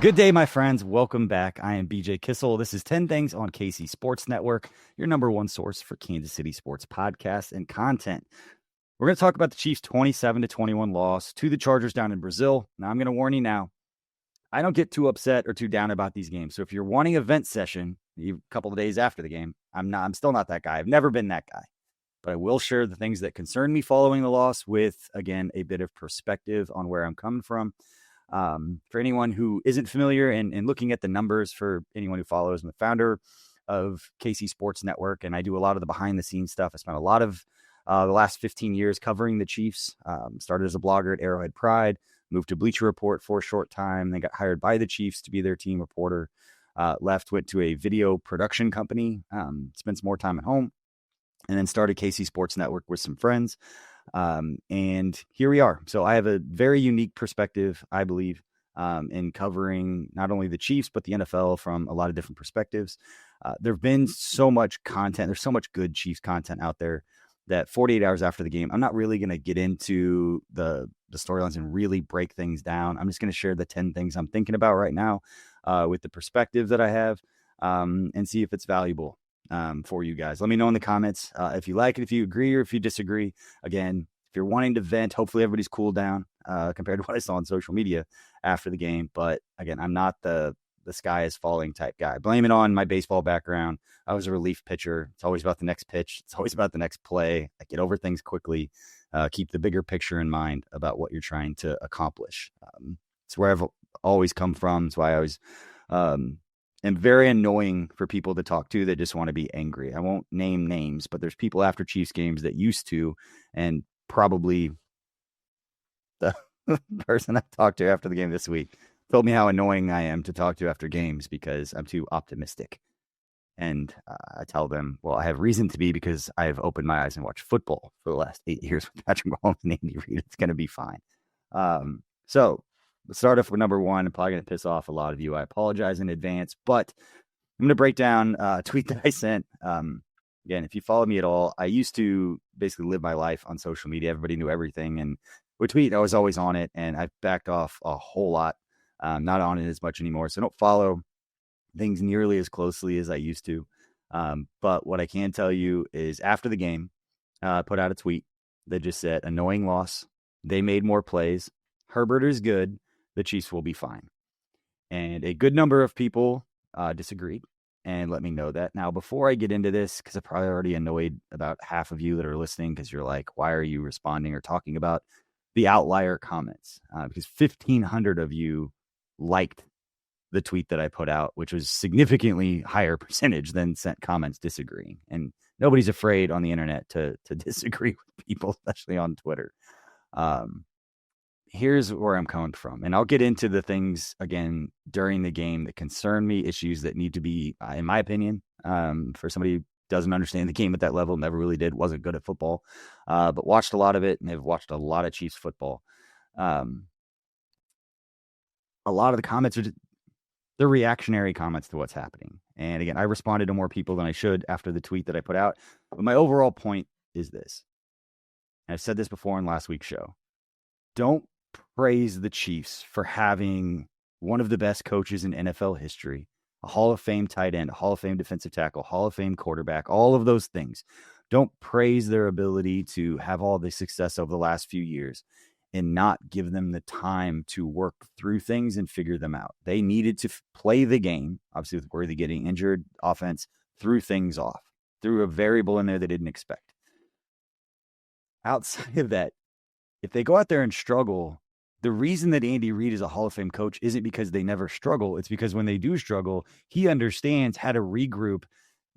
Good day, my friends. Welcome back. I am BJ Kissel. This is 10 Things on KC Sports Network, your number one source for Kansas City sports podcasts and content. We're going to talk about the Chiefs' 27-21 loss to the Chargers down in Brazil. Now, I'm going to warn you now, I don't get too upset or too down about these games. So if you're wanting a vent session a couple of days after the game, I'm still not that guy. I've never been that guy. But I will share the things that concern me following the loss with, again, a bit of perspective on where I'm coming from. For anyone who isn't familiar and looking at the numbers, for anyone who follows, I'm the founder of KC Sports Network, and I do a lot of the behind the scenes stuff. I spent a lot of the last 15 years covering the Chiefs. Started as a blogger at Arrowhead Pride, moved to Bleacher Report for a short time, then got hired by the Chiefs to be their team reporter. Went to a video production company, spent some more time at home, and then started KC Sports Network with some friends. And here we are. So I have a very unique perspective, I believe, in covering not only the Chiefs, but the NFL from a lot of different perspectives. There've been so much content. There's so much good Chiefs content out there that 48 hours after the game, I'm not really going to get into the storylines and really break things down. I'm just going to share the 10 things I'm thinking about right now, with the perspective that I have, and see if it's valuable for you guys. Let me know in the comments if you like it, if you agree, or if you disagree. Again, if you're wanting to vent, hopefully everybody's cooled down compared to what I saw on social media after the game. But again, I'm not the sky is falling type guy. Blame it on my baseball background. I was a relief pitcher. It's always about the next pitch. It's always about the next play. I get over things quickly. Keep the bigger picture in mind about what you're trying to accomplish. It's where I've always come from. It's why I always am very annoying for people to talk to that just want to be angry. I won't name names, but there's people after Chiefs games that used to, and probably the person I talked to after the game this week told me how annoying I am to talk to after games because I'm too optimistic. And I tell them, well, I have reason to be because I've opened my eyes and watched football for the last 8 years with Patrick Mahomes and Andy Reid. It's going to be fine. So let's start off with number one. I'm probably going to piss off a lot of you. I apologize in advance, but I'm going to break down a tweet that I sent. Again, if you follow me at all, I used to basically live my life on social media. Everybody knew everything. And with tweet, I was always on it. And I've backed off a whole lot. Not on it as much anymore. So I don't follow things nearly as closely as I used to. But what I can tell you is after the game, put out a tweet that just said, annoying loss. They made more plays. Herbert is good. The Chiefs will be fine. And a good number of people disagreed and let me know that. Now, before I get into this, because I probably already annoyed about half of you that are listening because you're like, why are you responding or talking about the outlier comments? Because 1,500 of you liked the tweet that I put out, which was significantly higher percentage than sent comments disagreeing. And nobody's afraid on the internet to disagree with people, especially on Twitter. Here's where I'm coming from. And I'll get into the things again during the game that concern me, issues that need to be, in my opinion, for somebody who doesn't understand the game at that level, never really did, wasn't good at football, but watched a lot of it and have watched a lot of Chiefs football. A lot of the comments are they're reactionary comments to what's happening. And again, I responded to more people than I should after the tweet that I put out. But my overall point is this. And I've said this before in last week's show. Don't praise the Chiefs for having one of the best coaches in NFL history, a Hall of Fame tight end, a Hall of Fame defensive tackle, Hall of Fame quarterback, all of those things. Don't praise their ability to have all the success over the last few years and not give them the time to work through things and figure them out. They needed to play the game, obviously with Worthy getting injured, offense, threw things off, threw a variable in there they didn't expect. Outside of that, if they go out there and struggle, the reason that Andy Reid is a Hall of Fame coach isn't because they never struggle. It's because when they do struggle, he understands how to regroup,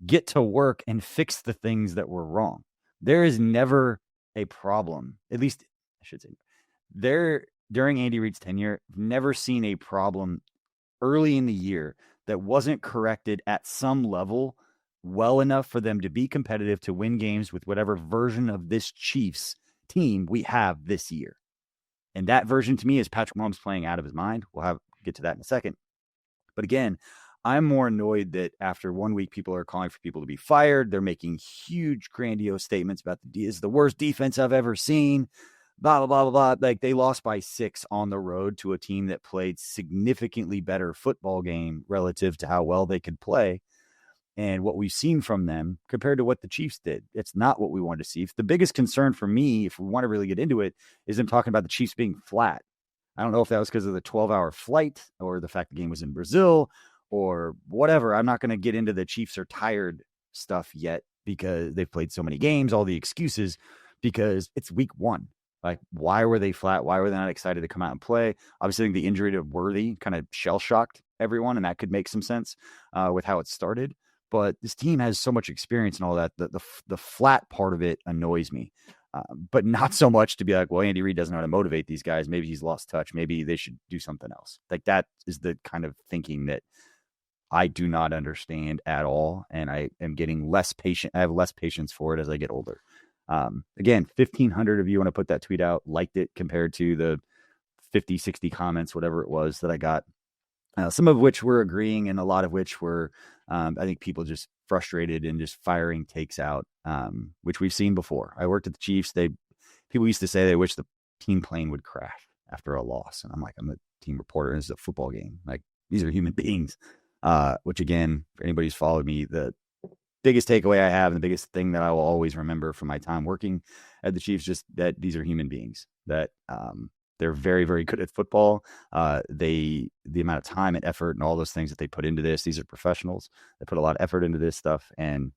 get to work, and fix the things that were wrong. There is never a problem, at least I should say, during Andy Reid's tenure, I've never seen a problem early in the year that wasn't corrected at some level well enough for them to be competitive to win games with whatever version of this Chiefs team we have this year. And that version to me is Patrick Mahomes playing out of his mind. We'll get to that in a second. But again, I'm more annoyed that after 1 week, people are calling for people to be fired. They're making huge, grandiose statements about this is the worst defense I've ever seen. blah, blah, blah, blah, blah. Like, they lost by 6 on the road to a team that played significantly better football game relative to how well they could play. And what we've seen from them compared to what the Chiefs did, it's not what we wanted to see. The biggest concern for me, if we want to really get into it, is them talking about the Chiefs being flat. I don't know if that was because of the 12-hour flight or the fact the game was in Brazil or whatever. I'm not going to get into the Chiefs are tired stuff yet because they've played so many games, all the excuses, because it's week 1. Like, why were they flat? Why were they not excited to come out and play? Obviously, I think the injury to Worthy kind of shell-shocked everyone, and that could make some sense with how it started. But this team has so much experience and all that. The flat part of it annoys me. But not so much to be like, well, Andy Reid doesn't know how to motivate these guys. Maybe he's lost touch. Maybe they should do something else. Like, that is the kind of thinking that I do not understand at all. And I am getting less patient. I have less patience for it as I get older. Again, 1,500 of you, when I put that tweet out, liked it compared to the 50, 60 comments, whatever it was that I got. Some of which were agreeing and a lot of which were, I think, people just frustrated and just firing takes out, which we've seen before. I worked at the Chiefs. People used to say they wish the team plane would crash after a loss. And I'm like, I'm a team reporter. And this is a football game. Like, these are human beings, which, again, for anybody who's followed me, the biggest takeaway I have and the biggest thing that I will always remember from my time working at the Chiefs, just that these are human beings, that they're very, very good at football. The amount of time and effort and all those things that they put into this, these are professionals. They put a lot of effort into this stuff. And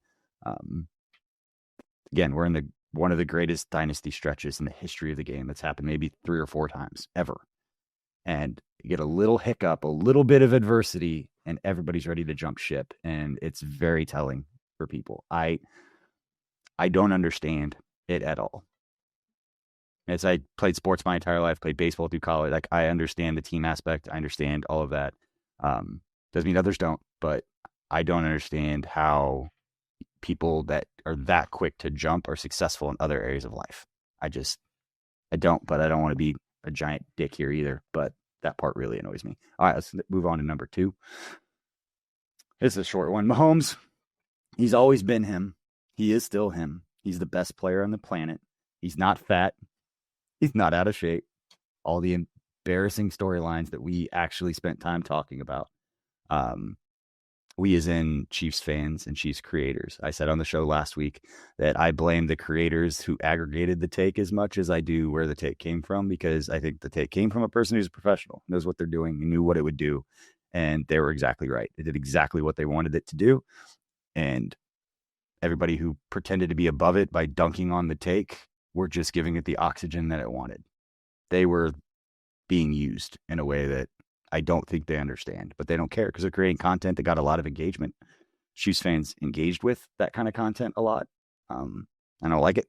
again, we're in one of the greatest dynasty stretches in the history of the game. That's happened maybe 3 or 4 times ever. And you get a little hiccup, a little bit of adversity, and everybody's ready to jump ship. And it's very telling for people. I don't understand it at all. As I played sports my entire life, played baseball through college, like, I understand the team aspect. I understand all of that. Doesn't mean others don't, but I don't understand how people that are that quick to jump are successful in other areas of life. I don't, but I don't want to be a giant dick here either, but that part really annoys me. All right, let's move on to number 2. It's a short one. Mahomes, he's always been him. He is still him. He's the best player on the planet. He's not fat. He's not out of shape. All the embarrassing storylines that we actually spent time talking about. We, as in Chiefs fans and Chiefs creators, I said on the show last week that I blame the creators who aggregated the take as much as I do where the take came from, because I think the take came from a person who's a professional, knows what they're doing, knew what it would do, and they were exactly right. It did exactly what they wanted it to do, and everybody who pretended to be above it by dunking on the take were just giving it the oxygen that it wanted. They were being used in a way that I don't think they understand, but they don't care because they're creating content that got a lot of engagement. Chiefs fans engaged with that kind of content a lot. I don't like it,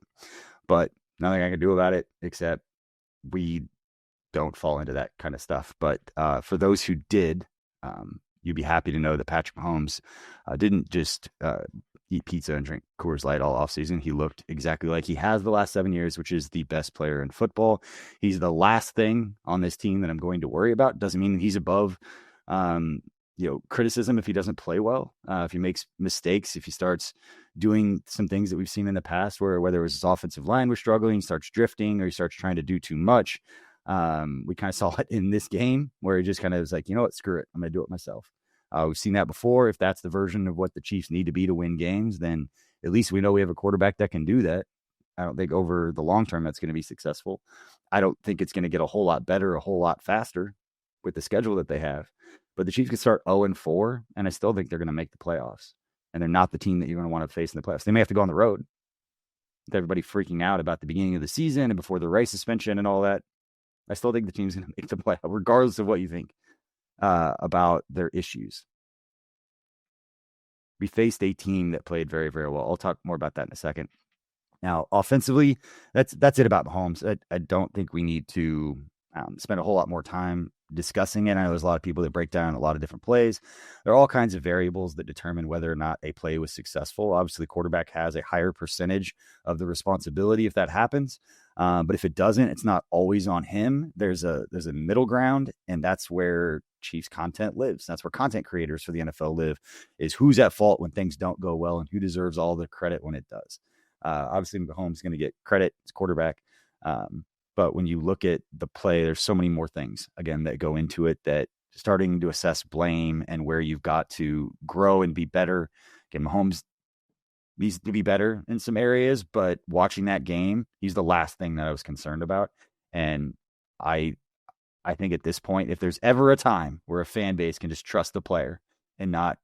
but nothing I can do about it except we don't fall into that kind of stuff. But for those who did, you'd be happy to know that Patrick Mahomes didn't just eat pizza and drink Coors Light all offseason. He looked exactly like he has the last 7 years, which is the best player in football. He's the last thing on this team that I'm going to worry about. Doesn't mean he's above criticism if he doesn't play well, if he makes mistakes, if he starts doing some things that we've seen in the past whether it was his offensive line was struggling, starts drifting, or he starts trying to do too much. We kind of saw it in this game where he just kind of was like, you know what, screw it. I'm going to do it myself. We've seen that before. If that's the version of what the Chiefs need to be to win games, then at least we know we have a quarterback that can do that. I don't think over the long term that's going to be successful. I don't think it's going to get a whole lot better, a whole lot faster with the schedule that they have. But the Chiefs could start 0-4, and I still think they're going to make the playoffs. And they're not the team that you're going to want to face in the playoffs. They may have to go on the road with everybody freaking out about the beginning of the season and before the race suspension and all that. I still think the team's going to make the playoffs, regardless of what you think about their issues. We faced a team that played very, very well. I'll talk more about that in a second. Now, offensively, that's it about Mahomes. I don't think we need to spend a whole lot more time discussing it. I know there's a lot of people that break down a lot of different plays. There are all kinds of variables that determine whether or not a play was successful. Obviously, the quarterback has a higher percentage of the responsibility if that happens. But if it doesn't, it's not always on him. There's a middle ground, and that's where Chiefs content lives. That's where content creators for the NFL live, is who's at fault when things don't go well and who deserves all the credit when it does. Obviously, Mahomes is going to get credit as quarterback. But when you look at the play, there's so many more things, again, that go into it, that starting to assess blame and where you've got to grow and be better. Again, Mahomes needs to be better in some areas, but watching that game, he's the last thing that I was concerned about. And I I think at this point, if there's ever a time where a fan base can just trust the player and not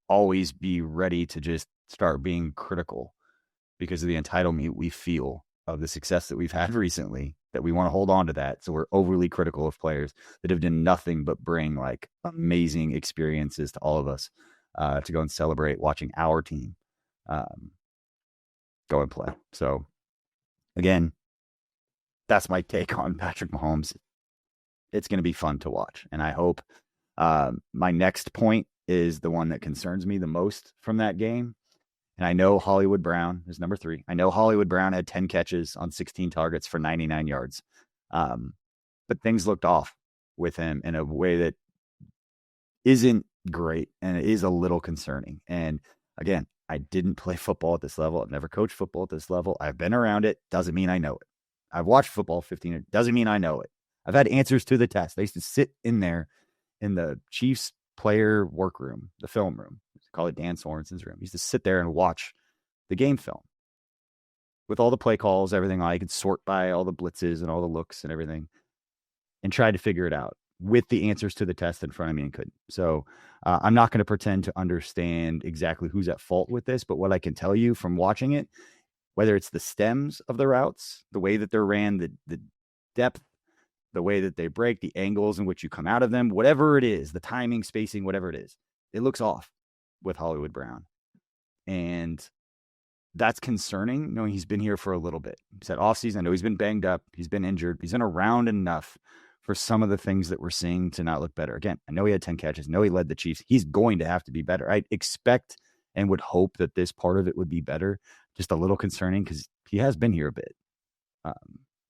always be ready to just start being critical because of the entitlement we feel of the success that we've had recently, that we want to hold on to that. So we're overly critical of players that have done nothing but bring like amazing experiences to all of us, to go and celebrate watching our team go and play. So again, that's my take on Patrick Mahomes. It's going to be fun to watch. And I hope my next point is the one that concerns me the most from that game. And I know Hollywood Brown is number 3. I know Hollywood Brown had 10 catches on 16 targets for 99 yards. But things looked off with him in a way that isn't great, and it is a little concerning. And again, I didn't play football at this level. I've never coached football at this level. I've been around it. Doesn't mean I know it. I've watched football 15 years. Doesn't mean I know it. I've had answers to the test. I used to sit in there in the Chiefs player workroom, the film room. We call it Dan Sorensen's room. I used to sit there and watch the game film with all the play calls, everything. I could sort by all the blitzes and all the looks and everything and try to figure it out with the answers to the test in front of me and couldn't. So I'm not going to pretend to understand exactly who's at fault with this, but what I can tell you from watching it, whether it's the stems of the routes, the way that they're ran, the depth, the way that they break, the angles in which you come out of them, whatever it is, the timing, spacing, whatever it is, it looks off with Hollywood Brown. And that's concerning, knowing he's been here for a little bit. He said offseason, I know he's been banged up. He's been injured. He's been around enough for some of the things that we're seeing to not look better. Again, I know he had 10 catches. I know he led the Chiefs. He's going to have to be better. I expect and would hope that this part of it would be better. Just a little concerning because he has been here a bit.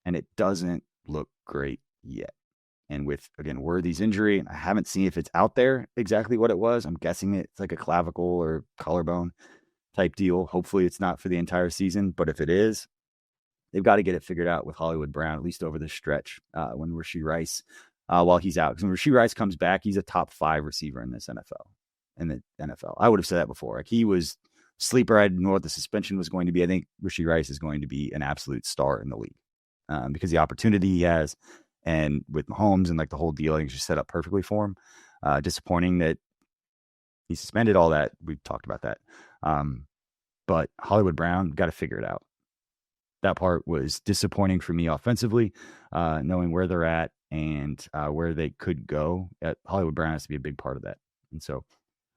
And it doesn't look great yet. And with, again, Worthy's injury, I haven't seen if it's out there exactly what it was. I'm guessing it's like a clavicle or collarbone type deal. Hopefully it's not for the entire season, but if it is, they've got to get it figured out with Hollywood Brown, at least over the stretch, when Rashee Rice, while he's out. Because when Rashee Rice comes back, he's a top 5 receiver in this NFL. In the NFL, I would have said that before. Like, he was sleeper. I didn't know what the suspension was going to be. I think Rashee Rice is going to be an absolute star in the league, because the opportunity he has, and with Mahomes and like the whole deal, I think it's just set up perfectly for him. Disappointing that he suspended all that. We've talked about that. But Hollywood Brown, got to figure it out. That part was disappointing for me offensively, knowing where they're at and where they could go. Hollywood Brown has to be a big part of that. And so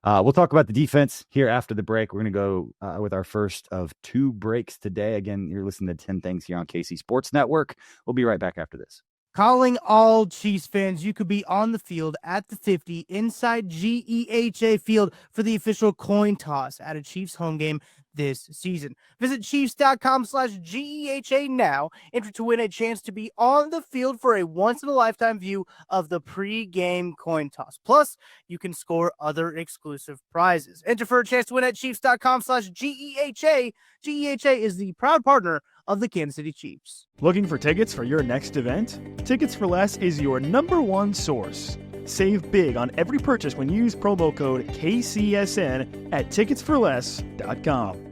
we'll talk about the defense here after the break. We're going to go with our first of 2 breaks today. Again, you're listening to 10 Things here on KC Sports Network. We'll be right back after this. Calling all Chiefs fans, you could be on the field at the 50 inside GEHA Field for the official coin toss at a Chiefs home game this season. Visit Chiefs.com/GEHA now. Enter to win a chance to be on the field for a once-in-a-lifetime view of the pre-game coin toss. Plus, you can score other exclusive prizes. Enter for a chance to win at Chiefs.com/GEHA. GEHA is the proud partner of the Kansas City Chiefs. Looking for tickets for your next event? Tickets for Less is your #1 source. Save big on every purchase when you use promo code KCSN at ticketsforless.com.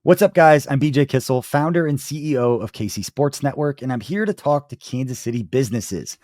What's up, guys? I'm BJ Kissel, founder and CEO of KC Sports Network, and I'm here to talk to Kansas City businesses.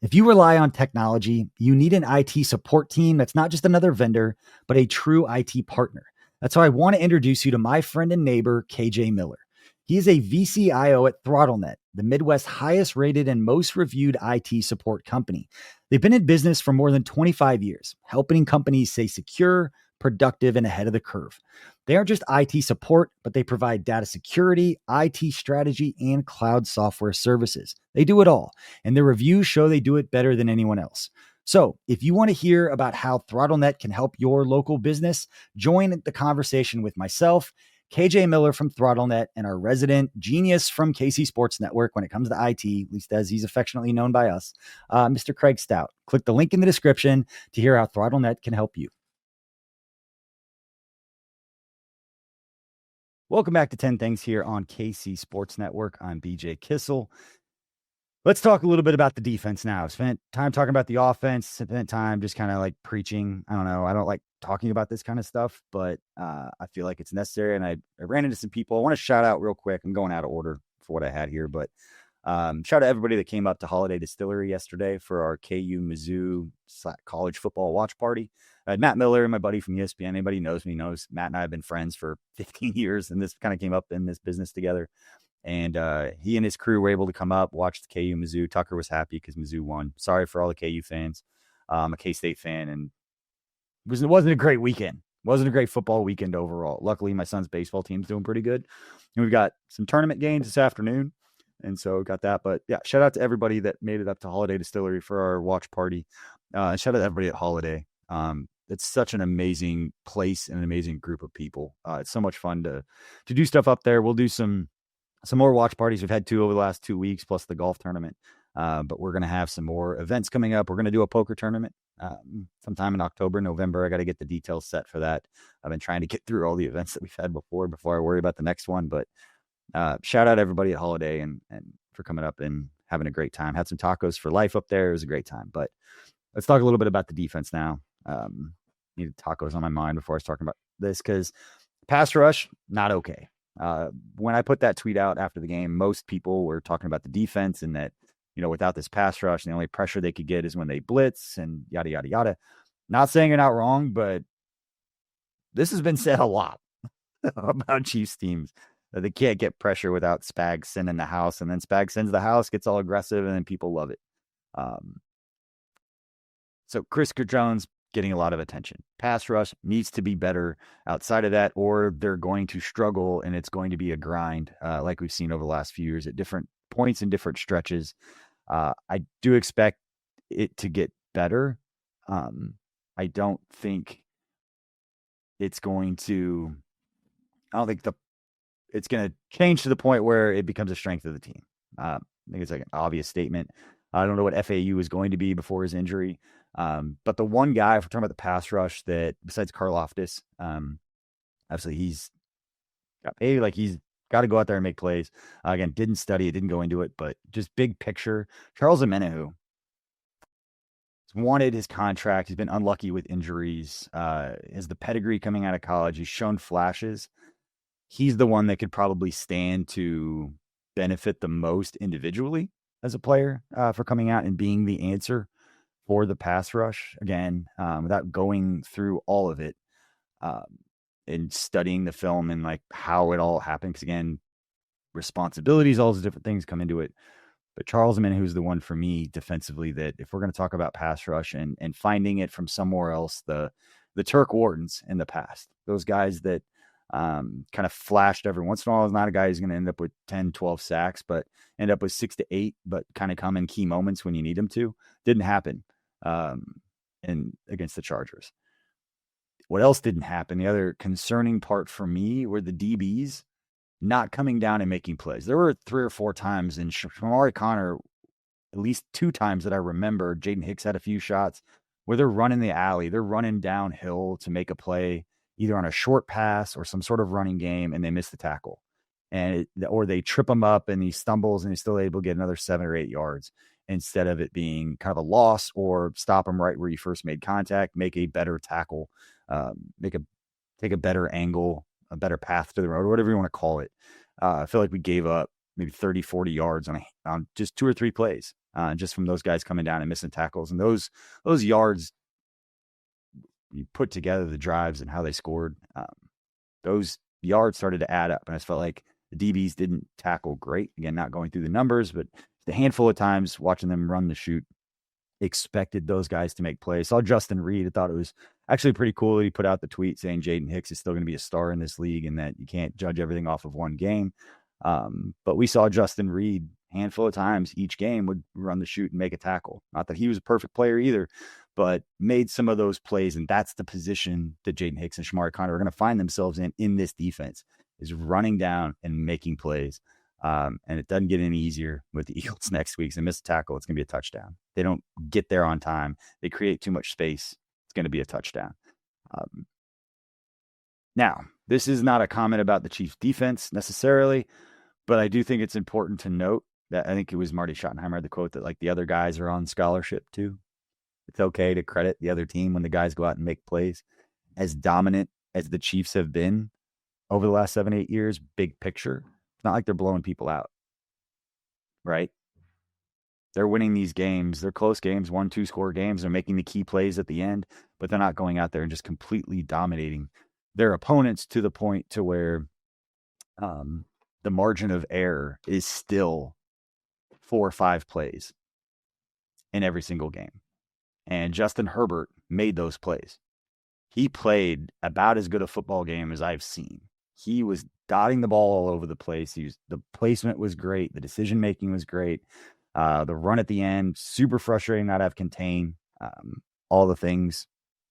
If you rely on technology, you need an IT support team that's not just another vendor, but a true IT partner. That's how I want to introduce you to my friend and neighbor, KJ Miller. He is a VCIO at ThrottleNet, the Midwest's highest rated and most reviewed IT support company. They've been in business for more than 25 years, helping companies stay secure, productive, and ahead of the curve. They aren't just IT support, but they provide data security, IT strategy, and cloud software services. They do it all, and their reviews show they do it better than anyone else. So if you want to hear about how ThrottleNet can help your local business, join the conversation with myself, KJ Miller from ThrottleNet, and our resident genius from KC Sports Network when it comes to IT, at least as he's affectionately known by us, Mr. Craig Stout. Click the link in the description to hear how ThrottleNet can help you. Welcome back to 10 Things here on KC Sports Network. I'm BJ Kissel. Let's talk a little bit about the defense now. Spent time talking about the offense, spent time just kind of like preaching. I don't know. I don't like talking about this kind of stuff, but I feel like it's necessary. And I ran into some people. I want to shout out real quick. I'm going out of order for what I had here, but shout out everybody that came up to Holiday Distillery yesterday for our KU Mizzou college football watch party. I had Matt Miller, my buddy from ESPN. Anybody knows me knows Matt and I have been friends for 15 years, and this kind of came up in this business together. And he and his crew were able to come up, watch the KU Mizzou. Tucker was happy because Mizzou won. Sorry for all the KU fans. I'm a K-State fan, and it wasn't a great weekend. It wasn't a great football weekend overall. Luckily, my son's baseball team's doing pretty good. And we've got some tournament games this afternoon. And so got that. But yeah, shout out to everybody that made it up to Holiday Distillery for our watch party. And shout out to everybody at Holiday. It's such an amazing place and an amazing group of people. It's so much fun to do stuff up there. We'll do some more watch parties. We've had 2 over the last 2 weeks, plus the golf tournament. But we're going to have some more events coming up. We're going to do a poker tournament sometime in October, November. I got to get the details set for that. I've been trying to get through all the events that we've had before I worry about the next one. But shout out everybody at Holiday and for coming up and having a great time. Had some tacos for life up there. It was a great time. But let's talk a little bit about the defense now. Needed tacos on my mind before I was talking about this because pass rush, not okay. When I put that tweet out after the game, most people were talking about the defense and that, without this pass rush, the only pressure they could get is when they blitz and yada, yada, yada. Not saying you're not wrong, but this has been said a lot about Chiefs teams. They can't get pressure without Spags sending the house, and then Spags sends the house, gets all aggressive, and then people love it. So Chris Jones getting a lot of attention. Pass rush needs to be better outside of that, or they're going to struggle, and it's going to be a grind like we've seen over the last few years at different points and different stretches. I do expect it to get better. I don't think it's going to it's going to change to the point where it becomes a strength of the team. I think it's like an obvious statement. I don't know what FAU is going to be before his injury. But the one guy, if we're talking about the pass rush, that besides Karlaftis, obviously he's got paid, like he's got to go out there and make plays. Again, didn't study it, didn't go into it, but just big picture. Charles Omenihu wanted his contract. He's been unlucky with injuries. Has the pedigree coming out of college. He's shown flashes. He's the one that could probably stand to benefit the most individually as a player for coming out and being the answer for the pass rush. Again, without going through all of it and studying the film and like how it all happened. Because again, responsibilities, all those different things come into it. But Charles Omenihu is the one for me defensively that if we're going to talk about pass rush and finding it from somewhere else, the Turk Whartons in the past, those guys that kind of flashed every once in a while, is not a guy who's going to end up with 10, 12 sacks, but end up with 6 to 8, but kind of come in key moments when you need him to. Didn't happen against the Chargers. What else didn't happen? The other concerning part for me were the DBs not coming down and making plays. There were 3 or 4 times in Shamari Connor, at least 2 times that I remember. Jaden Hicks had a few shots where they're running the alley. They're running downhill to make a play, either on a short pass or some sort of running game, and they miss the tackle. Or they trip him up and he stumbles and he's still able to get another 7 or 8 yards instead of it being kind of a loss or stop him right where you first made contact, make a better tackle, take a better angle, a better path to the road, or whatever you want to call it. I feel like we gave up maybe 30, 40 yards on just 2 or 3 plays, just from those guys coming down and missing tackles. And those yards, you put together the drives and how they scored, those yards started to add up. And I just felt like the DBs didn't tackle great. Again, not going through the numbers, but the handful of times watching them run the shoot, expected those guys to make plays. Saw Justin Reed. I thought it was actually pretty cool that he put out the tweet saying Jaden Hicks is still going to be a star in this league and that you can't judge everything off of one game. But we saw Justin Reed handful of times each game would run the shoot and make a tackle. Not that he was a perfect player either, but made some of those plays. And that's the position that Jaden Hicks and Shamari Connor are going to find themselves in this defense, is running down and making plays. And it doesn't get any easier with the Eagles next week. So they miss a tackle, it's going to be a touchdown. They don't get there on time. They create too much space. It's going to be a touchdown. Now, this is not a comment about the Chiefs defense necessarily, but I do think it's important to note That I think it was Marty Schottenheimer had the quote that like the other guys are on scholarship too. It's okay to credit the other team when the guys go out and make plays. As dominant as the Chiefs have been over the last 7-8 years, big picture, it's not like they're blowing people out, right? They're winning these games. They're close games, 1-2 score games. They're making the key plays at the end, but they're not going out there and just completely dominating their opponents to the point to where the margin of error is still 4 or 5 plays in every single game. And Justin Herbert made those plays. He played about as good a football game as I've seen. He was dotting the ball all over the place. The placement was great. The decision-making was great. The run at the end, super frustrating not to have contain. All the things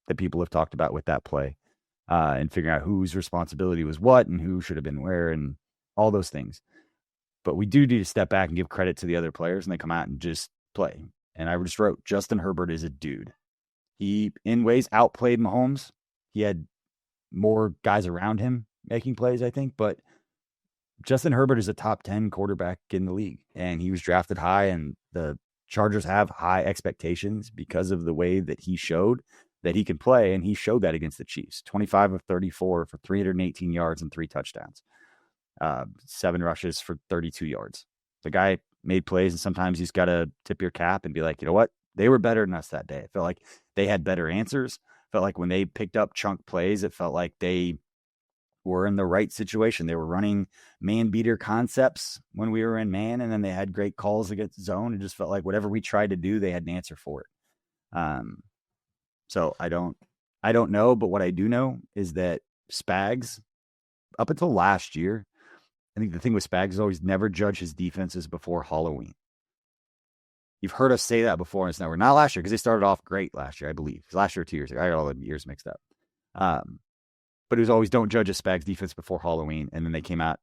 that people have talked about with that play and figuring out whose responsibility was what and who should have been where and all those things. But we do need to step back and give credit to the other players, and they come out and just play. And I just wrote, Justin Herbert is a dude. He, in ways, outplayed Mahomes. He had more guys around him making plays, I think. But Justin Herbert is a top 10 quarterback in the league. And he was drafted high, and the Chargers have high expectations because of the way that he showed that he can play. And he showed that against the Chiefs. 25 of 34 for 318 yards and 3 touchdowns. 7 rushes for 32 yards. The guy made plays, and sometimes you just got to tip your cap and be like, you know what? They were better than us that day. It felt like they had better answers. It felt like when they picked up chunk plays, it felt like they were in the right situation. They were running man beater concepts when we were in man, and then they had great calls against zone. It just felt like whatever we tried to do, they had an answer for it. So I don't know, but what I do know is that Spags, up until last year, I think the thing with Spags is always never judge his defenses before Halloween. You've heard us say that before in this network. Not last year, because they started off great last year, I believe. Last year or 2 years ago. I got all the years mixed up. But it was always don't judge a Spags defense before Halloween. And then they came out,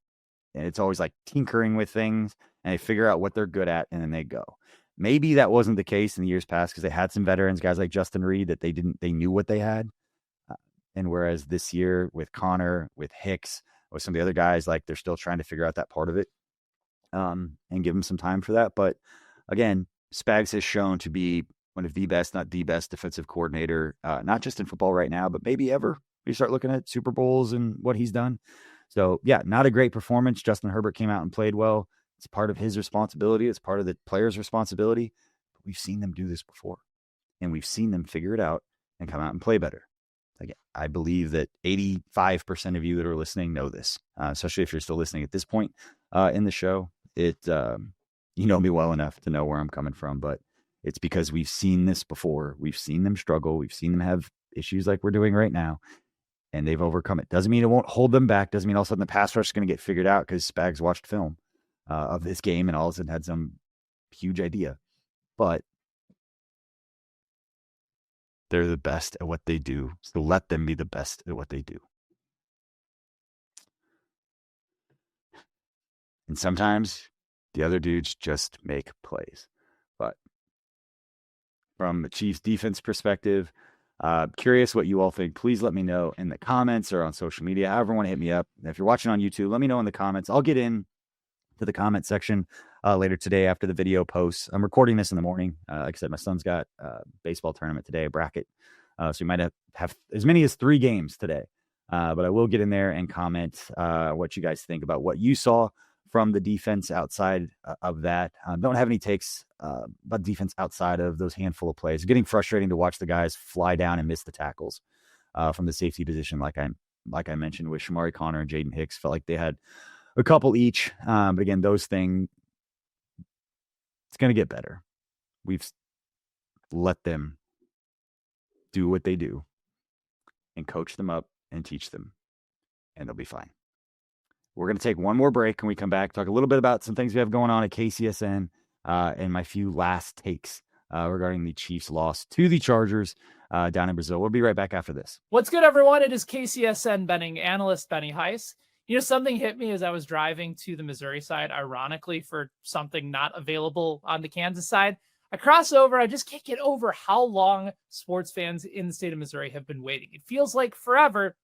and it's always like tinkering with things, and they figure out what they're good at, and then they go. Maybe that wasn't the case in the years past because they had some veterans, guys like Justin Reed, that they knew what they had. And whereas this year with Connor, with Hicks, with some of the other guys, like they're still trying to figure out that part of it and give them some time for that. But again, Spags has shown to be one of the best, not the best defensive coordinator, not just in football right now, but maybe ever. You start looking at Super Bowls and what he's done. So yeah, not a great performance. Justin Herbert came out and played well. It's part of his responsibility. It's part of the player's responsibility. But we've seen them do this before, and we've seen them figure it out and come out and play better. Again, I believe that 85% of you that are listening know this, especially if you're still listening at this point in the show. You know me well enough to know where I'm coming from, but it's because we've seen this before. We've seen them struggle. We've seen them have issues like we're doing right now, and they've overcome it. Doesn't mean it won't hold them back. Doesn't mean all of a sudden the pass rush is going to get figured out because Spags watched film of this game and all of a sudden had some huge idea. But they're the best at what they do. So let them be the best at what they do. And sometimes the other dudes just make plays. But from the Chiefs defense perspective, curious what you all think. Please let me know in the comments or on social media. However you want to hit me up. And if you're watching on YouTube, let me know in the comments. I'll get in to the comment section later today after the video posts. I'm recording this in the morning. Like I said, my son's got a baseball tournament today, a bracket. So we might have as many as 3 games today. But I will get in there and comment what you guys think about what you saw from the defense outside of that. Don't have any takes about defense outside of those handful of plays. It's getting frustrating to watch the guys fly down and miss the tackles from the safety position. Like I mentioned with Shamari Connor and Jaden Hicks, felt like they had a couple each. But again, those things, it's going to get better. We've let them do what they do and coach them up and teach them, and they'll be fine. We're going to take one more break. When we come back, talk a little bit about some things we have going on at KCSN and my few last takes regarding the Chiefs' loss to the Chargers down in Brazil. We'll be right back after this. What's good, everyone? It is KCSN betting analyst Benny Heiss. You know, something hit me as I was driving to the Missouri side, ironically, for something not available on the Kansas side. I cross over. I just can't get over how long sports fans in the state of Missouri have been waiting. It feels like forever.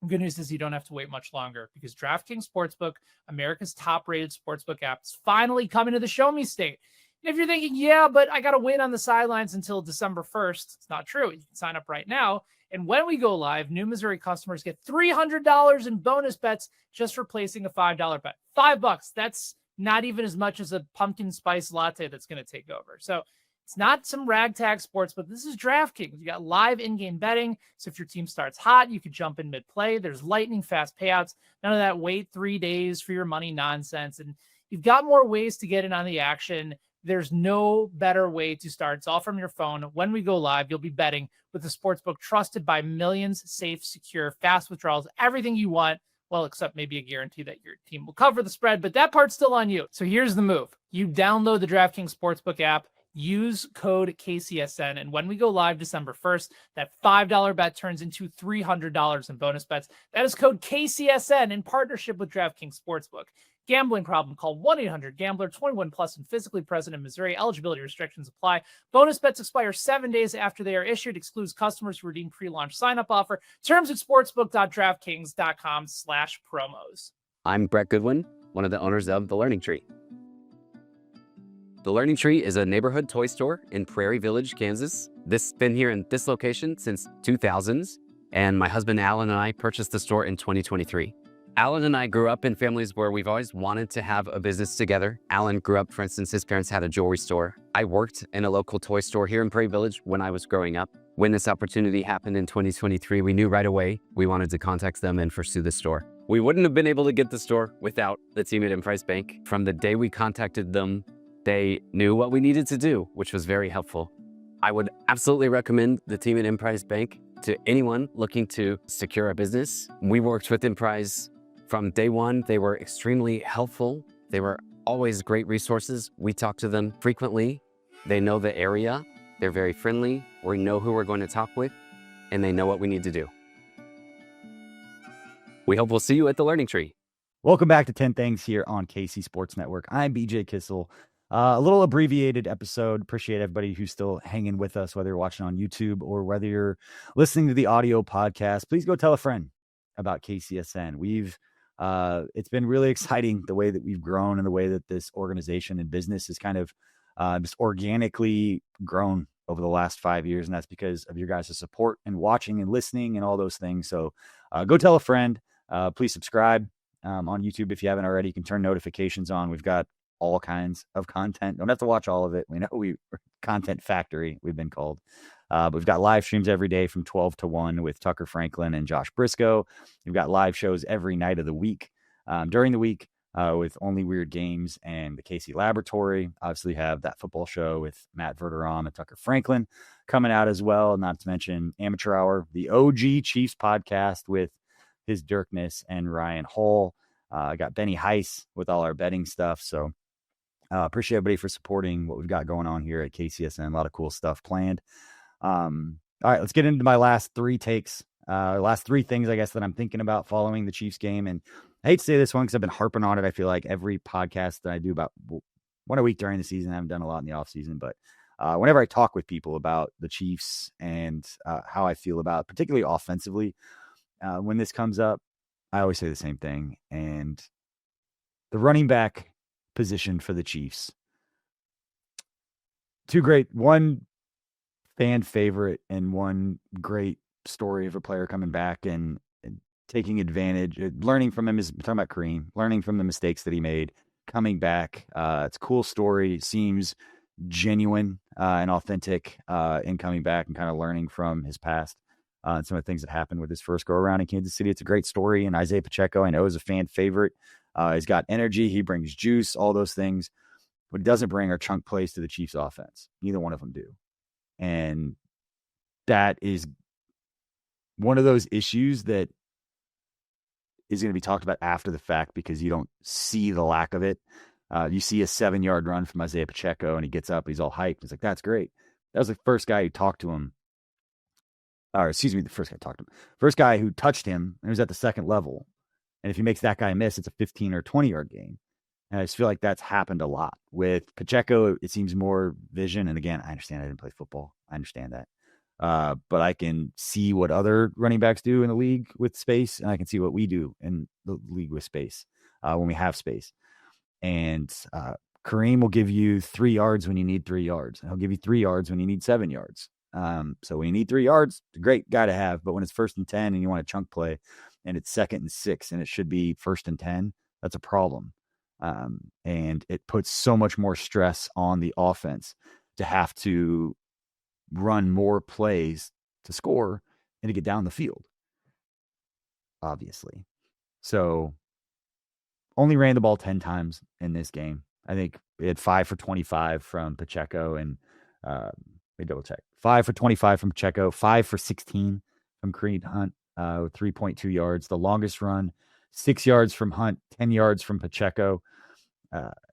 Good news is you don't have to wait much longer because DraftKings Sportsbook, America's top-rated sportsbook app, is finally coming to the Show Me State. And if you're thinking, yeah, but I got to wait on the sidelines until December 1st, it's not true. You can sign up right now. And when we go live, new Missouri customers get $300 in bonus bets just for placing a $5 bet. $5. That's not even as much as a pumpkin spice latte that's going to take over. So it's not some ragtag sports, but this is DraftKings. You got live in-game betting. So if your team starts hot, you can jump in mid-play. There's lightning fast payouts. None of that wait 3 days for your money nonsense. And you've got more ways to get in on the action. There's no better way to start. It's all from your phone. When we go live, you'll be betting with a sportsbook trusted by millions, safe, secure, fast withdrawals, everything you want. Well, except maybe a guarantee that your team will cover the spread, but that part's still on you. So here's the move. You download the DraftKings Sportsbook app, use code KCSN, and when we go live December 1st, that $5 bet turns into $300 in bonus bets. That is code KCSN in partnership with DraftKings Sportsbook. Gambling problem? Call 1-800-GAMBLER. 21 plus and physically present in Missouri. Eligibility restrictions apply. Bonus bets expire 7 days after they are issued. Excludes customers who redeem pre-launch sign-up offer. Terms at sportsbook.draftkings.com/promos. I'm Brett Goodwin, one of the owners of The Learning Tree. The Learning Tree is a neighborhood toy store in Prairie Village, Kansas. This has been here in this location since 2000s, and my husband Alan and I purchased the store in 2023. Alan and I grew up in families where we've always wanted to have a business together. Alan grew up, for instance, his parents had a jewelry store. I worked in a local toy store here in Prairie Village when I was growing up. When this opportunity happened in 2023, we knew right away we wanted to contact them and pursue the store. We wouldn't have been able to get the store without the team at Emprise Bank. From the day we contacted them, they knew what we needed to do, which was very helpful. I would absolutely recommend the team at Emprise Bank to anyone looking to secure a business. We worked with Emprise from day one. They were extremely helpful. They were always great resources. We talk to them frequently. They know the area. They're very friendly. We know who we're going to talk with, and they know what we need to do. We hope we'll see you at the Learning Tree. Welcome back to 10 Things here on KC Sports Network. I'm BJ Kissel. A little abbreviated episode. Appreciate everybody who's still hanging with us, whether you're watching on YouTube or whether you're listening to the audio podcast. Please go tell a friend about KCSN. It's been really exciting the way that we've grown and the way that this organization and business has kind of just organically grown over the last 5 years. And that's because of your guys' support and watching and listening and all those things. So go tell a friend. Please subscribe on YouTube if you haven't already. You can turn notifications on. We've got all kinds of content. Don't have to watch all of it. We know we're Content Factory, we've been called. But we've got live streams every day from 12 to 1 with Tucker Franklin and Josh Briscoe. We've got live shows every night of the week, during the week, with Only Weird Games and the KC Laboratory. Obviously, have that football show with Matt Verderam and Tucker Franklin coming out as well. Not to mention Amateur Hour, the OG Chiefs podcast with his Dirkness and Ryan Hall. I got Benny Heiss with all our betting stuff. So appreciate everybody for supporting what we've got going on here at KCSN. A lot of cool stuff planned. All right, let's get into my last three takes. Last three things, I guess, that I'm thinking about following the Chiefs game. And I hate to say this one because I've been harping on it. I feel like every podcast that I do about one a week during the season, I haven't done a lot in the off season, but whenever I talk with people about the Chiefs and how I feel about, particularly offensively, when this comes up, I always say the same thing. And the running back position for the Chiefs, two great, one fan favorite and one great story of a player coming back and taking advantage, learning from him. Is talking about Kareem, learning from the mistakes that he made, coming back. It's a cool story. Seems genuine and authentic in coming back and kind of learning from his past and some of the things that happened with his first go around in Kansas City. It's a great story. And Isaiah Pacheco, I know, is a fan favorite. He's got energy. He brings juice, all those things. What he doesn't bring are chunk plays to the Chiefs offense. Neither one of them do. And that is one of those issues that is going to be talked about after the fact because you don't see the lack of it. You see a 7-yard run from Isaiah Pacheco and he gets up, he's all hyped. He's like, that's great. That was the first guy who talked to him. The first guy who touched him, and it was at the second level. And if he makes that guy miss, it's a 15 or 20-yard gain. And I just feel like that's happened a lot. With Pacheco, it seems more vision. And again, I understand I didn't play football. I understand that. but I can see what other running backs do in the league with space, and I can see what we do in the league with space when we have space. And Kareem will give you 3 yards when you need 3 yards. And he'll give you 3 yards when you need 7 yards. So when you need 3 yards, it's a great guy to have. But when it's 1st and 10 and you want a chunk play and it's 2nd and 6 and it should be 1st and 10, that's a problem. And it puts so much more stress on the offense to have to run more plays to score and to get down the field, obviously. So only ran the ball 10 times in this game. I think we had 5 for 25 from Pacheco, and let me double check. 5 for 25 from Pacheco, 5 for 16 from Kareem Hunt, 3.2 yards. The longest run, 6 yards from Hunt, 10 yards from Pacheco,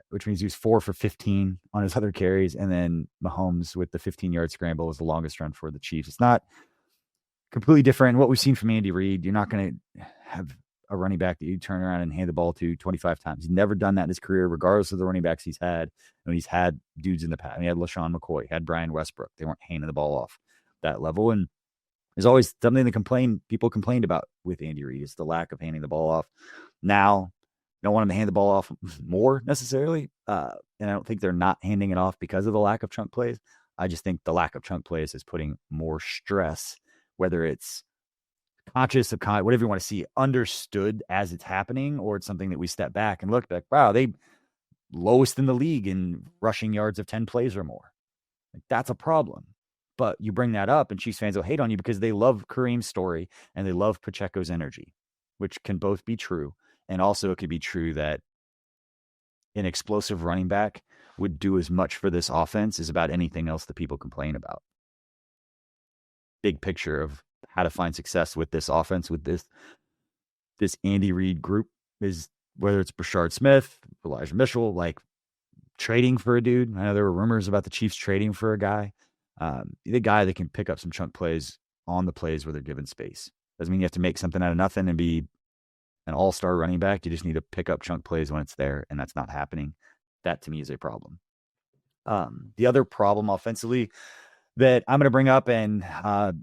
which means he was 4 for 15 on his other carries. And then Mahomes with the 15-yard scramble was the longest run for the Chiefs. It's not completely different. What we've seen from Andy Reid, you're not going to have a running back that you turn around and hand the ball to 25 times. He's never done that in his career, regardless of the running backs he's had. And he's had dudes in the past. He had LaShawn McCoy, he had Brian Westbrook. They weren't handing the ball off that level. And there's always something that people complained about with Andy Reid is the lack of handing the ball off. Now, don't want him to hand the ball off more necessarily. And I don't think they're not handing it off because of the lack of chunk plays. I just think the lack of chunk plays is putting more stress, whether it's conscious, subconscious, whatever you want to see, understood as it's happening, or it's something that we step back and look like, wow, they lowest in the league in rushing yards of 10 plays or more. Like, that's a problem. But you bring that up and Chiefs fans will hate on you because they love Kareem's story and they love Pacheco's energy, which can both be true. And also it could be true that an explosive running back would do as much for this offense as about anything else that people complain about. Big picture of how to find success with this offense, with this Andy Reid group, is whether it's Brashard Smith, Elijah Mitchell, like trading for a dude. I know there were rumors about the Chiefs trading for a guy. The guy that can pick up some chunk plays on the plays where they're given space. Doesn't mean you have to make something out of nothing and be an all-star running back. You just need to pick up chunk plays when it's there, and that's not happening. That, to me, is a problem. The other problem offensively that I'm going to bring up, and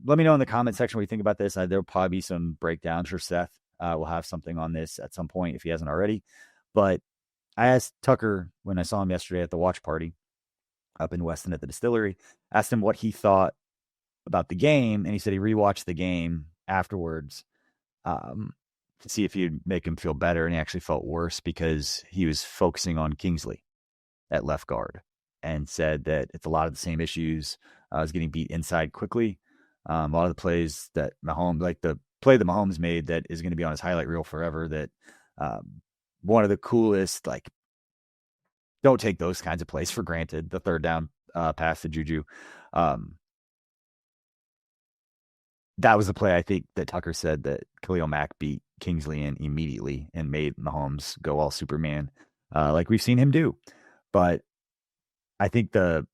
let me know in the comment section what you think about this. There'll probably be some breakdowns for Seth. We'll have something on this at some point if he hasn't already. But I asked Tucker when I saw him yesterday at the watch party up in Weston at the distillery, asked him what he thought about the game, and he said he rewatched the game afterwards to see if he'd make him feel better, and he actually felt worse because he was focusing on Kingsley at left guard and said that it's a lot of the same issues. Was getting beat inside quickly. A lot of the plays that Mahomes, like the play that Mahomes made that is going to be on his highlight reel forever, that one of the coolest, like, don't take those kinds of plays for granted. The third down pass to Juju. That was the play I think that Tucker said that Khalil Mack beat Kingsley in immediately and made Mahomes go all Superman, like we've seen him do. But I think the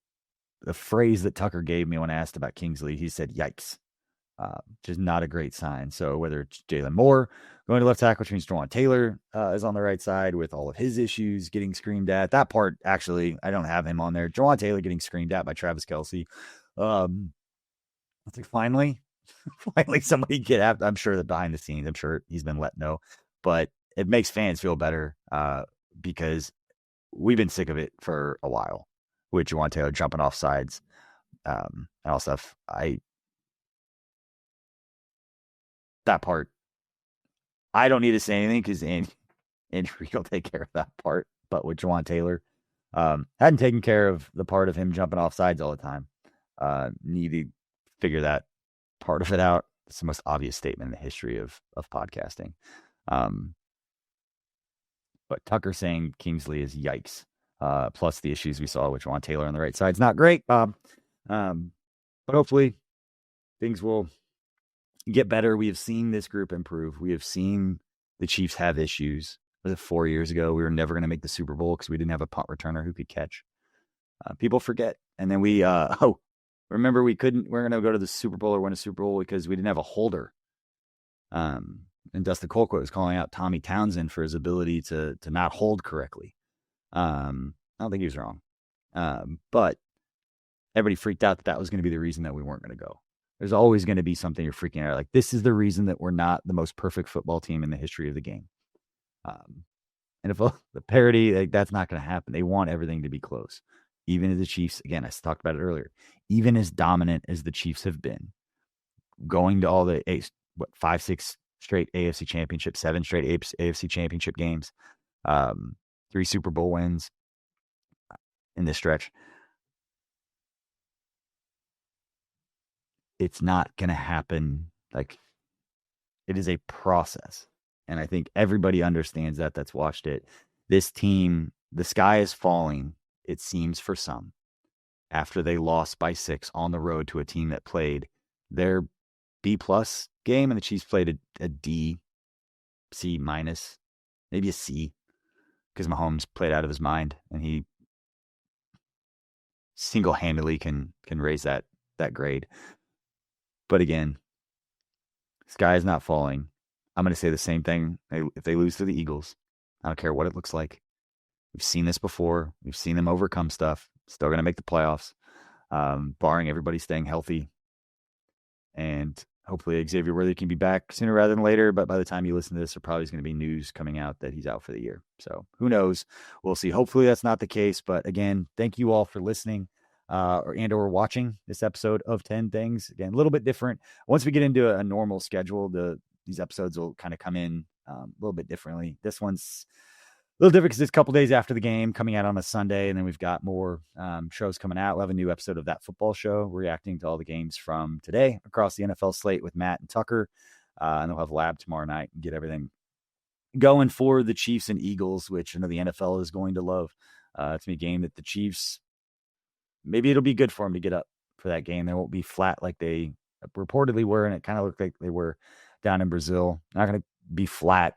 phrase that Tucker gave me when I asked about Kingsley, he said, yikes, which is not a great sign. So whether it's Jalen Moore going to left tackle, which means Jawan Taylor is on the right side with all of his issues getting screamed at. That part, actually, I don't have him on there. Jawan Taylor getting screamed at by Travis Kelce. I think finally somebody get after. I'm sure that behind the scenes, I'm sure he's been let know. But it makes fans feel better because we've been sick of it for a while with Jawan Taylor jumping off sides and all stuff. That part, I don't need to say anything because Andy Reid will take care of that part. But with Jawan Taylor, hadn't taken care of the part of him jumping off sides all the time. Need to figure that part of it out. It's the most obvious statement in the history of podcasting. But Tucker saying Kingsley is yikes. Plus the issues we saw with Jawan Taylor on the right side. It's not great, Bob. But hopefully things will get better. We have seen this group improve. We have seen the Chiefs have issues. Was it 4 years ago? We were never going to make the Super Bowl because we didn't have a punt returner who could catch. People forget. And then we, remember we're going to go to the Super Bowl or win a Super Bowl because we didn't have a holder. And Dustin Colquitt was calling out Tommy Townsend for his ability to not hold correctly. I don't think he was wrong. But everybody freaked out that was going to be the reason that we weren't going to go. There's always going to be something you're freaking out. Like, this is the reason that we're not the most perfect football team in the history of the game. And if the parity, like, that's not going to happen. They want everything to be close. Even as the Chiefs, again, I talked about it earlier, even as dominant as the Chiefs have been, going to all the 5, 6 straight AFC championships, 7 straight AFC championship games, 3 Super Bowl wins in this stretch. It's not going to happen. Like, it is a process. And I think everybody understands that that's watched it. This team, the sky is falling, it seems, for some, after they lost by 6 on the road to a team that played their B-plus game, and the Chiefs played a D, C minus, maybe a C, because Mahomes played out of his mind, and he single-handedly can raise that grade. But again, sky is not falling. I'm going to say the same thing. If they lose to the Eagles, I don't care what it looks like. We've seen this before. We've seen them overcome stuff. Still going to make the playoffs, barring everybody staying healthy. And hopefully Xavier Worthy can be back sooner rather than later. But by the time you listen to this, there probably is going to be news coming out that he's out for the year. So who knows? We'll see. Hopefully that's not the case. But again, thank you all for listening or watching this episode of 10 Things. Again, a little bit different. Once we get into a normal schedule, these episodes will kind of come in a little bit differently. This one's a little different because it's a couple days after the game, coming out on a Sunday, and then we've got more shows coming out. We'll have a new episode of That Football Show, reacting to all the games from today across the NFL slate with Matt and Tucker. And they'll have Lab tomorrow night and get everything going for the Chiefs and Eagles, which I know the NFL is going to love. It's a game that the Chiefs, maybe it'll be good for them to get up for that game. They won't be flat like they reportedly were, and it kind of looked like they were down in Brazil. Not going to be flat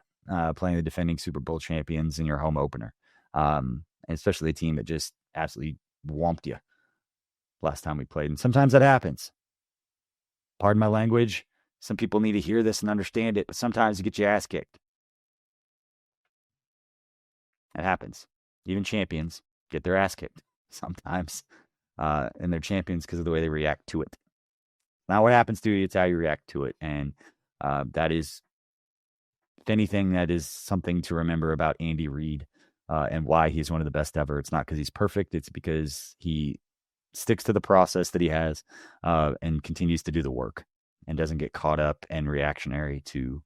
playing the defending Super Bowl champions in your home opener, and especially a team that just absolutely whomped you last time we played. And sometimes that happens. Pardon my language. Some people need to hear this and understand it, but sometimes you get your ass kicked. It happens. Even champions get their ass kicked sometimes, and they're champions because of the way they react to it. Not what happens to you, it's how you react to it. And that is, if anything, that is something to remember about Andy Reid and why he's one of the best ever. It's not because he's perfect. It's because he sticks to the process that he has and continues to do the work and doesn't get caught up and reactionary to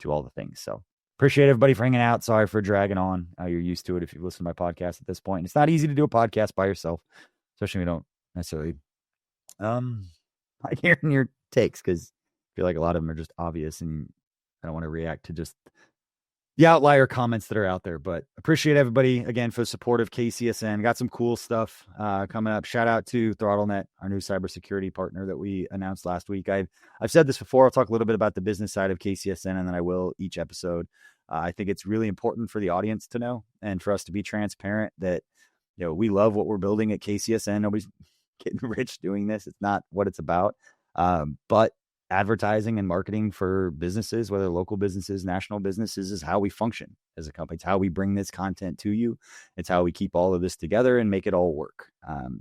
all the things. So appreciate everybody for hanging out. Sorry for dragging on. You're used to it if you've listened to my podcast at this point. And it's not easy to do a podcast by yourself, especially when you don't necessarily like hearing your takes, because I feel like a lot of them are just obvious and I don't want to react to just the outlier comments that are out there. But appreciate everybody again for the support of KCSN. Got some cool stuff coming up. Shout out to ThrottleNet, our new cybersecurity partner that we announced last week. I've said this before. I'll talk a little bit about the business side of KCSN, and then I will each episode. I think it's really important for the audience to know and for us to be transparent that, you know, we love what we're building at KCSN. Nobody's getting rich doing this. It's not what it's about. But advertising and marketing for businesses, whether local businesses, national businesses, is how we function as a company. It's how we bring this content to you. It's how we keep all of this together and make it all work.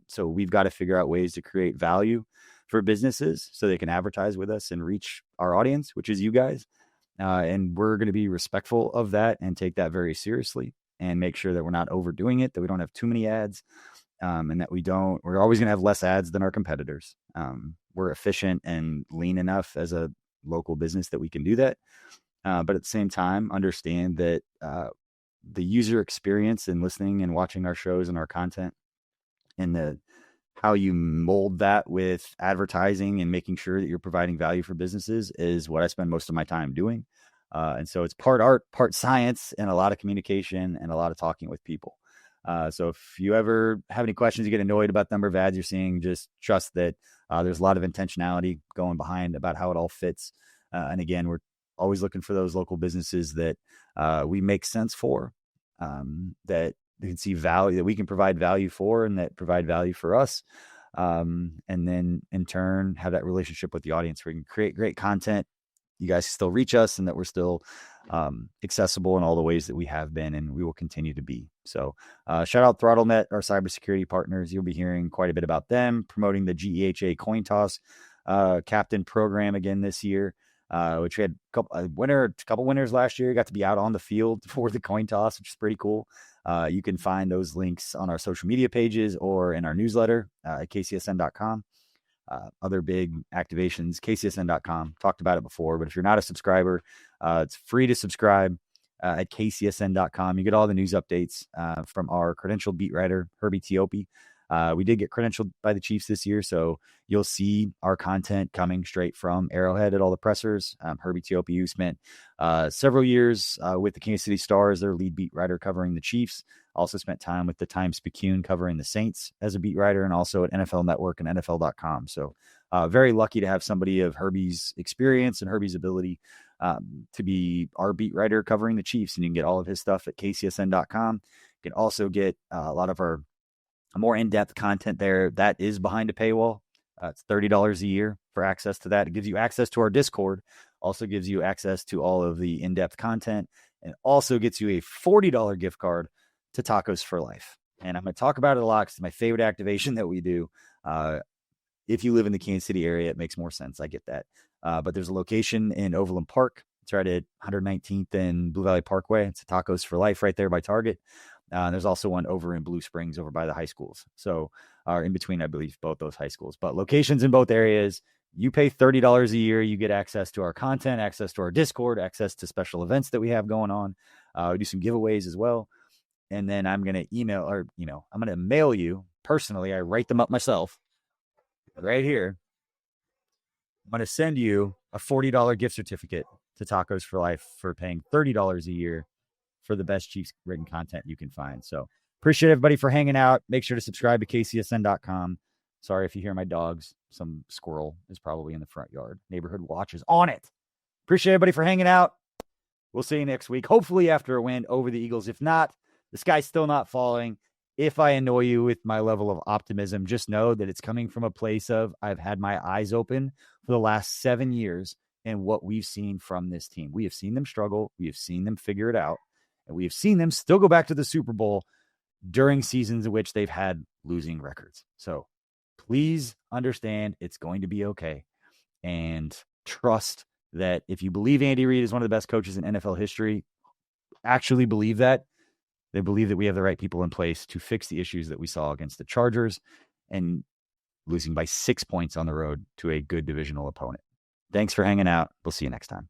So we've got to figure out ways to create value for businesses so they can advertise with us and reach our audience, which is you guys. And we're going to be respectful of that and take that very seriously and make sure that we're not overdoing it, that we don't have too many ads, and that we're always going to have less ads than our competitors. We're efficient and lean enough as a local business that we can do that. But at the same time, understand that the user experience in listening and watching our shows and our content and how you mold that with advertising and making sure that you're providing value for businesses is what I spend most of my time doing. And so it's part art, part science, and a lot of communication and a lot of talking with people. So if you ever have any questions, you get annoyed about the number of ads you're seeing, just trust that there's a lot of intentionality going behind about how it all fits. And again, we're always looking for those local businesses that we make sense for, that they can see value, that we can provide value for, and that provide value for us. And then in turn, have that relationship with the audience where we can create great content. You guys still reach us, and that we're still accessible in all the ways that we have been and we will continue to be. So shout out ThrottleNet, our cybersecurity partners. You'll be hearing quite a bit about them promoting the GEHA coin toss captain program again this year, which we had a couple winners last year. Got to be out on the field for the coin toss, which is pretty cool. You can find those links on our social media pages or in our newsletter at kcsn.com. Other big activations, kcsn.com. Talked about it before, but if you're not a subscriber, it's free to subscribe at kcsn.com. You get all the news updates from our credentialed beat writer, Herbie Teope. We did get credentialed by the Chiefs this year, so you'll see our content coming straight from Arrowhead at all the pressers. Herbie Teope, who spent several years with the Kansas City Stars, their lead beat writer covering the Chiefs. Also spent time with the Times-Picayune covering the Saints as a beat writer, and also at NFL Network and NFL.com. So very lucky to have somebody of Herbie's experience and Herbie's ability to be our beat writer covering the Chiefs. And you can get all of his stuff at kcsn.com. You can also get a lot of our more in-depth content there. That is behind a paywall. It's $30 a year for access to that. It gives you access to our Discord, also gives you access to all of the in-depth content, and also gets you a $40 gift card to Tacos for Life. And I'm going to talk about it a lot because it's my favorite activation that we do. If you live in the Kansas City area, it makes more sense. I get that. But there's a location in Overland Park. It's right at 119th and Blue Valley Parkway. It's a Tacos for Life right there by Target. There's also one over in Blue Springs over by the high schools. So in between, I believe, both those high schools. But locations in both areas. You pay $30 a year. You get access to our content, access to our Discord, access to special events that we have going on. We do some giveaways as well. And then I'm going to I'm going to mail you personally. I write them up myself right here. I'm going to send you a $40 gift certificate to Tacos for Life for paying $30 a year for the best Chiefs written content you can find. So appreciate everybody for hanging out. Make sure to subscribe to kcsn.com. Sorry if you hear my dogs. Some squirrel is probably in the front yard. Neighborhood Watch is on it. Appreciate everybody for hanging out. We'll see you next week, hopefully after a win over the Eagles. If not, the sky's still not falling. If I annoy you with my level of optimism, just know that it's coming from a place of I've had my eyes open for the last 7 years and what we've seen from this team. We have seen them struggle. We have seen them figure it out. And we have seen them still go back to the Super Bowl during seasons in which they've had losing records. So please understand it's going to be okay. And trust that if you believe Andy Reid is one of the best coaches in NFL history, actually believe that. They believe that we have the right people in place to fix the issues that we saw against the Chargers and losing by 6 points on the road to a good divisional opponent. Thanks for hanging out. We'll see you next time.